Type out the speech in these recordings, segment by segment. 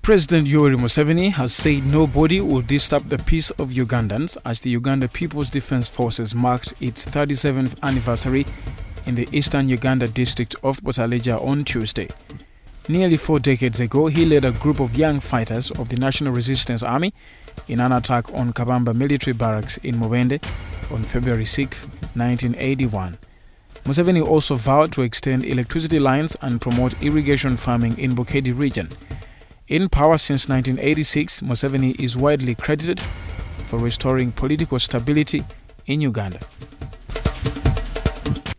President Yoweri Museveni has said nobody will disturb the peace of Ugandans as the Uganda People's Defense Forces marked its 37th anniversary in the eastern Uganda district of Butaleja on Tuesday. Nearly 4 decades ago, he led a group of young fighters of the National Resistance Army in an attack on Kabamba military barracks in Mubende on February 6, 1981. Museveni also vowed to extend electricity lines and promote irrigation farming in Bukedi region. In power since 1986, Museveni is widely credited for restoring political stability in Uganda.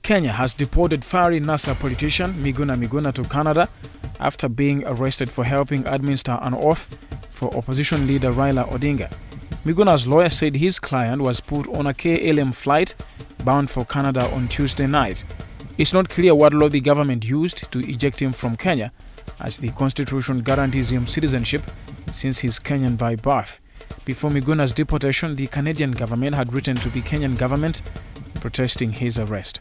Kenya has deported fiery NASA politician Miguna to Canada after being arrested for helping administer an oath for opposition leader Raila Odinga. Miguna's lawyer said his client was put on a KLM flight bound for Canada on Tuesday night. It's not clear what law the government used to eject him from Kenya, as the constitution guarantees him citizenship since he's Kenyan by birth. Before Miguna's deportation, the Canadian government had written to the Kenyan government protesting his arrest.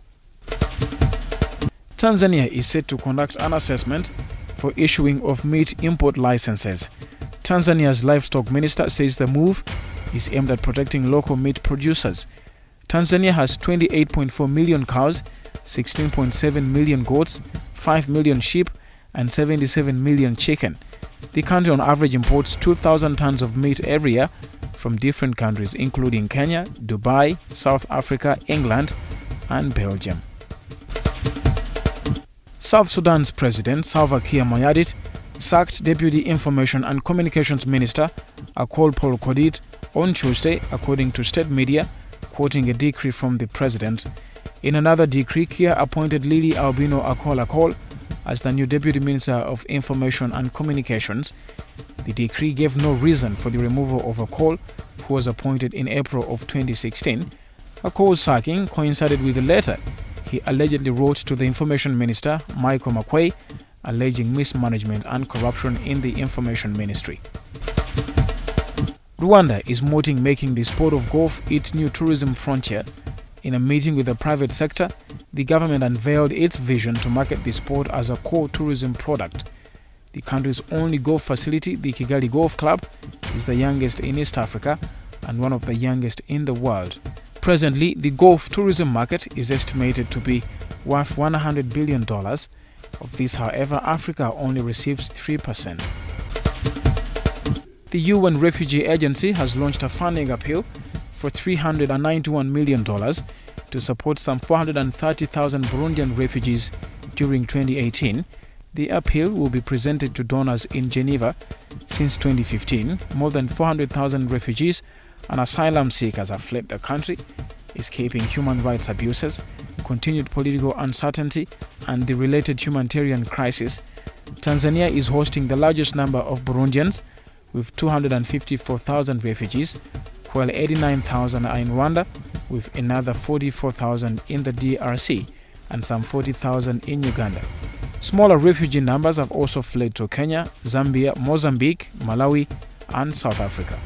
Tanzania is set to conduct an assessment for issuing of meat import licenses. Tanzania's livestock minister says the move is aimed at protecting local meat producers. Tanzania has 28.4 million cows, 16.7 million goats, 5 million sheep, and 77 million chicken. The country on average imports 2,000 tons of meat every year from different countries including Kenya, Dubai, South Africa, England, and Belgium. South Sudan's President Salva Kiir sacked Deputy Information and Communications Minister Akol Paul Kodit on Tuesday, according to state media, quoting a decree from the president. In another decree, Kiir appointed Lily Albino Akol as the new Deputy Minister of Information and Communications. The decree gave no reason for the removal of Akol, who was appointed in April of 2016. Akol's sacking coincided with a letter he allegedly wrote to the Information Minister, Michael Makwei, alleging mismanagement and corruption in the Information Ministry. Rwanda is mooting making the sport of golf its new tourism frontier. In a meeting with the private sector, the government unveiled its vision to market the sport as a core tourism product. The country's only golf facility, the Kigali Golf Club, is the youngest in East Africa and one of the youngest in the world. Presently, the golf tourism market is estimated to be worth $100 billion. Of this, however, Africa only receives 3%. The UN Refugee Agency has launched a funding appeal for $391 million to support some 430,000 Burundian refugees during 2018. The appeal will be presented to donors in Geneva. Since 2015, more than 400,000 refugees and asylum seekers have fled the country, escaping human rights abuses, continued political uncertainty, and the related humanitarian crisis. Tanzania is hosting the largest number of Burundians, with 254,000 refugees, while 89,000 are in Rwanda, with another 44,000 in the DRC and some 40,000 in Uganda. Smaller refugee numbers have also fled to Kenya, Zambia, Mozambique, Malawi, and South Africa.